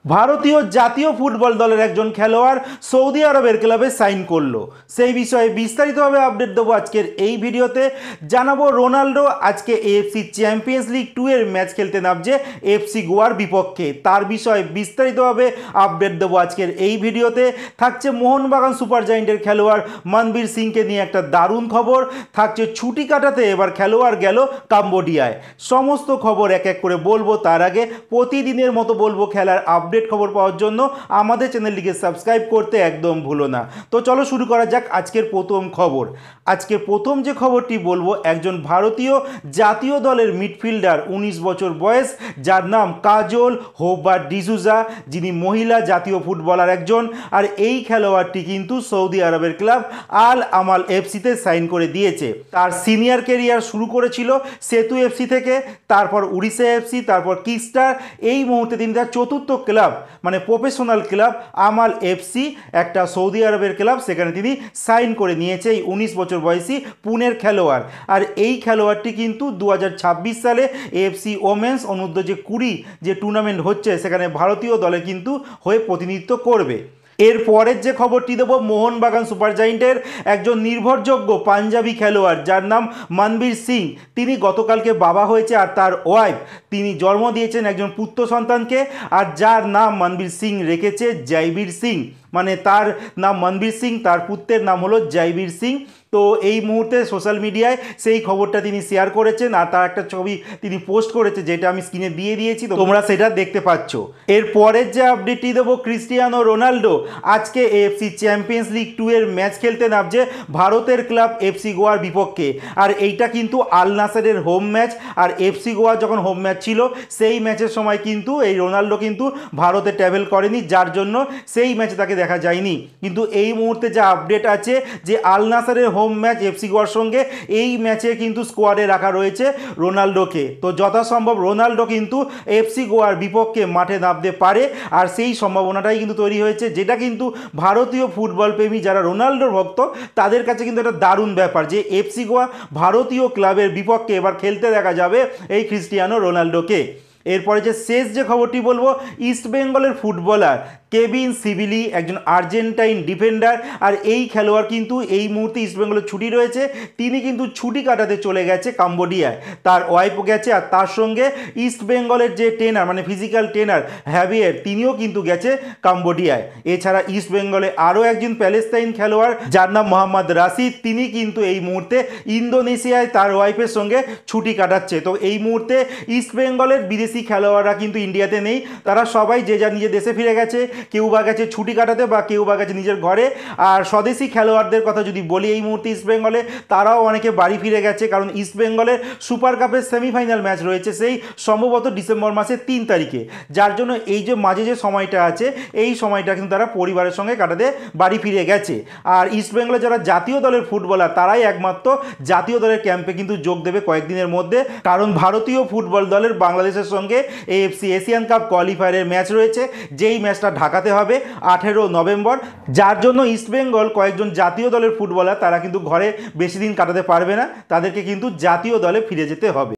ভারতীয় জাতীয় ফুটবল দলের একজন খেলোয়াড় সৌদি আরবের ক্লাবে সাইন করলো। সেই বিষয়ে বিস্তারিতভাবে আপডেট দেবো আজকের এই ভিডিওতে। জানাবো রোনাল্ডো আজকে এএফসি চ্যাম্পিয়ন্স লিগ 2 এর ম্যাচ খেলতে নামছে এফসি গোয়ার বিপক্ষে, তার বিষয়ে বিস্তারিতভাবে আপডেট দেবো আজকের এই ভিডিওতে। থাকছে মোহনবাগান সুপার জায়েন্টের খেলোয়াড় মনবীর সিংকে নিয়ে একটা দারুণ খবর। থাকছে ছুটি কাটাতে এবার খেলোয়াড় গেল কাম্বোডিয়ায়। সমস্ত খবর এক এক করে বলবো, তার আগে প্রতিদিনের মতো বলবো খেলার আপডেট খবর পাওয়ার জন্য আমাদের চ্যানেলটিকে সাবস্ক্রাইব করতে একদম ভুলো না। তো চলো শুরু করা যাক আজকের প্রথম খবর। আজকে প্রথম যে খবরটি বলবো, একজন ভারতীয় জাতীয় দলের মিডফিল্ডার 19 বছর বয়স, যার নাম কাজল হোবা ডিসুজা, যিনি মহিলা জাতীয় ফুটবলার একজন। আর এই খেলোয়াড়টি কিন্তু সৌদি আরবের ক্লাব আল আমাল এফসিতে সাইন করে দিয়েছে। তার সিনিয়র ক্যারিয়ার শুরু করেছিল সেতু এফসি থেকে, তারপর উড়িষ্যা এফসি, তারপর কিকস্টার। এই মুহূর্তে তিনি তার চতুর্থ ক্লাব মানে প্রফেশনাল ক্লাব আমাল এফসি, একটা সৌদি আরবের ক্লাব, সেখানে তিনি সাইন করে নিয়েছে এই 19 বছর বয়সী পুনের খেলোয়াড়। আর এই খেলোয়াড়টি কিন্তু 2026 সালে এএফসি ওমেন্স অনূর্ধ্ব যে 20 যে টুর্নামেন্ট হচ্ছে সেখানে ভারতীয় দলে কিন্তু হয়ে প্রতিনিধিত্ব করবে। এর পরের যে খবরটি দেবো, মোহনবাগান সুপার জায়েন্টের একজন নির্ভরযোগ্য পাঞ্জাবি খেলোয়াড় যার নাম মনবীর সিং, তিনি গতকালকে বাবা হয়েছে। আর তার ওয়াইফ, তিনি জন্ম দিয়েছেন একজন পুত্র সন্তানকে, আর যার নাম মনবীর সিং রেখেছে জয়বীর সিং। মানে তার নাম মনবীর সিং, তার পুত্রের নাম হলো জয়বীর সিং। তো এই মুহূর্তে সোশ্যাল মিডিয়ায় সেই খবরটা তিনি শেয়ার করেছেন, আর তার একটা ছবি তিনি পোস্ট করেছে, যেটা আমি স্ক্রিনে দিয়ে দিয়েছি, তো তোমরা সেটা দেখতে পাচ্ছ। এর পরের যে আপডেটটি দেবো, ক্রিস্টিয়ানো রোনাল্ডো আজকে এএফসি চ্যাম্পিয়ন্স লিগ 2 এর ম্যাচ খেলতে নামছে ভারতের ক্লাব এফসি গোয়ার বিপক্ষে। আর এইটা কিন্তু আল নাসেরের হোম ম্যাচ। আর এফসি গোয়া যখন হোম ম্যাচ ছিল সেই ম্যাচের সময় কিন্তু এই রোনাল্ডো কিন্তু ভারতে ট্রাভেল করেনি, যার জন্য সেই ম্যাচে তাকে দেখা যায়নি। কিন্তু এই মুহূর্তে যা আপডেট আছে যে আল নাসেরের হোম ম্যাচ এফসি গোয়ার সঙ্গে, এই ম্যাচে কিন্তু স্কোয়াডে রাখা রয়েছে রোনাল্ডোকে। তো যথাসম্ভব রোনাল্ডো কিন্তু এফসি গোয়ার বিপক্ষে মাঠে নামতে পারে, আর সেই সম্ভাবনাটাই কিন্তু তৈরি হয়েছে, যেটা কিন্তু ভারতীয় ফুটবল প্রেমী যারা রোনাল্ডোর ভক্ত তাদের কাছে কিন্তু একটা দারুণ ব্যাপার যে এফসি গোয়া ভারতীয় ক্লাবের বিপক্ষে এবার খেলতে দেখা যাবে এই ক্রিস্টিয়ানো রোনাল্ডোকে। এরপরে যে শেষ যে খবরটি বলবো, ইস্টবেঙ্গলের ফুটবলার কেভিন সিভিলি একজন আর্জেন্টাইন ডিফেন্ডার। আর এই খেলোয়াড় কিন্তু এই মুহূর্তে ইস্টবেঙ্গলের ছুটি রয়েছে, তিনি কিন্তু ছুটি কাটাতে চলে গেছে কাম্বোডিয়ায়। তার ওয়াইফও গেছে, আর তার সঙ্গে ইস্টবেঙ্গলের যে ট্রেনার মানে ফিজিক্যাল ট্রেনার হ্যাভিয়ার, তিনিও কিন্তু গেছে কাম্বোডিয়ায়। এছাড়া ইস্টবেঙ্গলে আরও একজন প্যালেস্তাইন খেলোয়াড় যার নাম মোহাম্মদ রাশিদ, তিনি কিন্তু এই মুহূর্তে ইন্দোনেশিয়ায় তার ওয়াইফের সঙ্গে ছুটি কাটাচ্ছে। তো এই মুহূর্তে ইস্টবেঙ্গলের বিদেশি খেলোয়াড়রা কিন্তু ইন্ডিয়াতে নেই, তারা সবাই যে যার নিজের দেশে ফিরে গেছে, কেউ বা গেছে ছুটি কাটাতে বা কেউ বা গেছে নিজের ঘরে। আর স্বদেশি খেলোয়াড়দের কথা যদি বলি, এই মুহূর্তে ইস্টবেঙ্গলে তারাও অনেকে বাড়ি ফিরে গেছে, কারণ ইস্টবেঙ্গলের সুপার কাপের সেমিফাইনাল ম্যাচ রয়েছে সেই সম্ভবত ডিসেম্বর মাসের 3 তারিখে, যার জন্য এই যে মাঝে যে সময়টা আছে এই সময়টা কিন্তু তারা পরিবারের সঙ্গে কাটাতে বাড়ি ফিরে গেছে। আর ইস্টবেঙ্গলে যারা জাতীয় দলের ফুটবলার তারাই একমাত্র জাতীয় দলের ক্যাম্পে কিন্তু যোগ দেবে কয়েকদিনের মধ্যে, কারণ ভারতীয় ফুটবল দলের বাংলাদেশের সঙ্গে এএফসি এশিয়ান কাপ কোয়ালিফায়ারের ম্যাচ রয়েছে, যেই ম্যাচটা ঢাকাতে হবে 18 নভেম্বর, যার জন্য ইস্টবেঙ্গল কয়েকজন জাতীয় দলের ফুটবলার তারা কিন্তু ঘরে বেশি দিন কাটাতে পারবে না, তাদেরকে কিন্তু জাতীয় দলে ফিরে যেতে হবে।